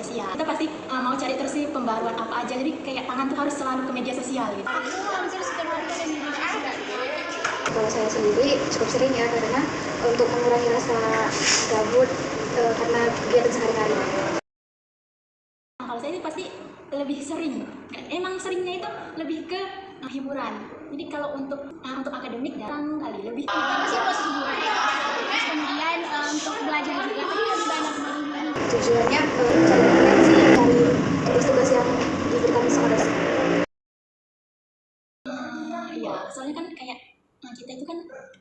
sosial. Kita pasti mau cari terus sih pembaruan apa aja, jadi kayak tangan tuh harus selalu ke media sosial gitu. Aku hampir setiap hari ada media sosial. Kalau saya sendiri cukup sering ya, karena untuk mengurangi rasa gabut karena kegiatan sehari-hari. Kalau saya sih pasti lebih sering, emang seringnya itu lebih ke hiburan. Jadi kalau untuk akademik jarang kali, lebih Masih posisi hiburan. Terus kemudian untuk belajar juga tadi lebih banyak dari Tujuannya cari referensi, cari tugas-tugas yang diberikan sama dosen. Iya, soalnya kan kayak kita itu kan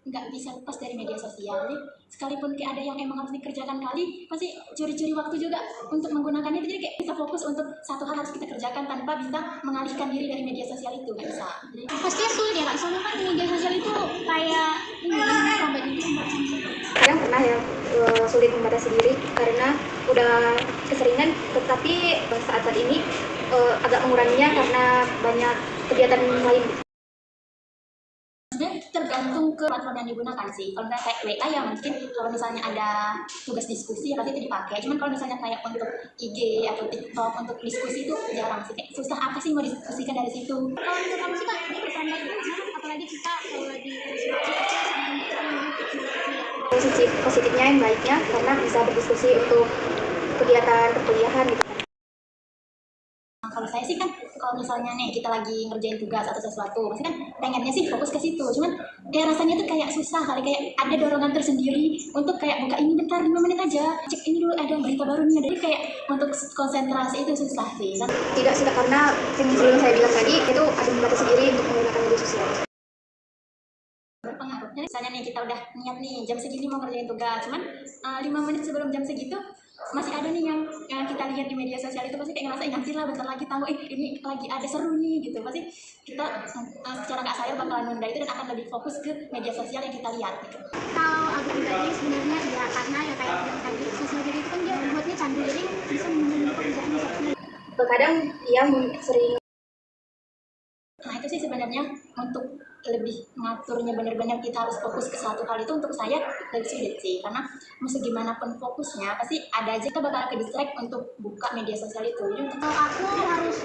nggak bisa lepas dari media sosial. Jadi sekalipun kayak ada yang emang harus dikerjakan kali, pasti curi-curi waktu juga untuk menggunakannya. Jadi kayak bisa fokus untuk satu hal harus kita kerjakan tanpa bisa mengalihkan diri dari media sosial itu, nggak bisa. Jadi, pastinya sulit ya kak, soalnya kan media sosial itu kayak sampai itu Kadang pernah ya sulit membatasi diri karena udah keseringan, tetapi saat ini agak menguranginya karena banyak kegiatan lain. sebenarnya tergantung ke platform yang digunakan sih. Kalau misalnya kayak WA ya mungkin kalau misalnya ada tugas diskusi ya pasti itu dipakai. Cuman kalau misalnya kayak untuk IG atau TikTok untuk diskusi itu jarang sih. Kayak susah apa sih mau diskusikan dari situ. kalau menurut kamu sih kak ini bertambah itu apalagi kita kalau lagi Sisi positifnya yang baiknya karena bisa berdiskusi untuk kegiatan perkuliahan gitu. Kalau saya sih kan kalau misalnya nih kita lagi ngerjain tugas atau sesuatu pasti kan pengennya sih fokus ke situ, cuman ya rasanya tuh kayak susah kali, kayak ada dorongan tersendiri untuk kayak buka ini bentar 5 menit aja, cek ini dulu ada berita baru nih, jadi kayak untuk konsentrasi itu susah sih kan. Tidak sih, karena yang sebelum saya bilang tadi itu ada membatasi diri untuk menggunakan media sosial. Berpengaruh. Jadi misalnya nih kita udah niat nih jam segini mau ngerjain tugas, cuman 5 menit sebelum jam segitu masih ada nih yang kita lihat di media sosial itu, pasti kayak ngerasa nanti lah bentar lagi tahu ini lagi ada seru nih gitu, pasti kita secara nggak sadar bakalan nunda itu dan akan lebih fokus ke media sosial yang kita lihat gitu. kalau aku pribadi sebenarnya ya karena ya kayak yang tadi sosial media itu kan dia membuatnya candu, jadi bisa menunggu pekerjaan Kadang dia sering. Nah itu sih sebenarnya untuk lebih ngaturnya benar-benar kita harus fokus ke satu hal itu untuk saya lebih sulit sih, karena mau gimana pun fokusnya pasti ada aja kita bakal ke distract untuk buka media sosial itu. Jadi untuk aku harus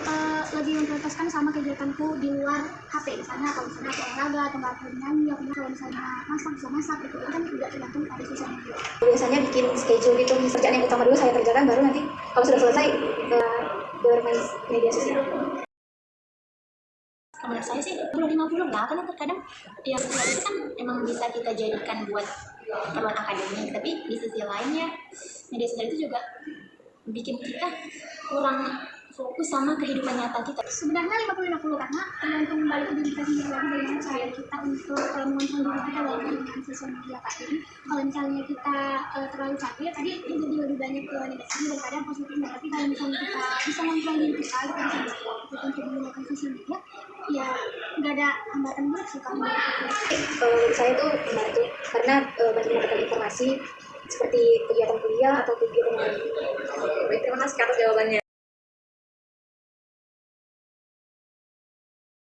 lebih memprioritaskan sama kegiatanku di luar HP, misalnya kalau misalnya aku olahraga atau nggak aku nyanyi, kalau misalnya masak bisa masak itu kan tidak tergantung pada sosial media. Biasanya bikin schedule gitu, kerjaan yang utama dulu saya kerjakan, baru nanti kalau sudah selesai bermain media sosial. menurut saya sih 50-50 lah, karena terkadang ya sosial itu kan emang bisa kita jadikan buat keperluan akademik, tapi di sisi lainnya media sosial itu juga bikin kita kurang fokus sama kehidupan nyata kita. Sebenarnya 50-50 karena tergantung balik ke diri kita sendiri lagi, bagaimana cara kita untuk mengontrol diri kita walaupun dengan sosial media kak. Jadi kalau misalnya kita terlalu capek tadi itu jadi lebih banyak ke negatif daripada positifnya, tapi kalau misalnya kita bisa mengontrol diri kita untuk menggunakan sosial media ya nggak ada hambatan buruk sih kalau Menurut saya itu membantu karena banyak mendapatkan informasi seperti kegiatan kuliah atau kegiatan lain. Baik, terima kasih atas jawabannya.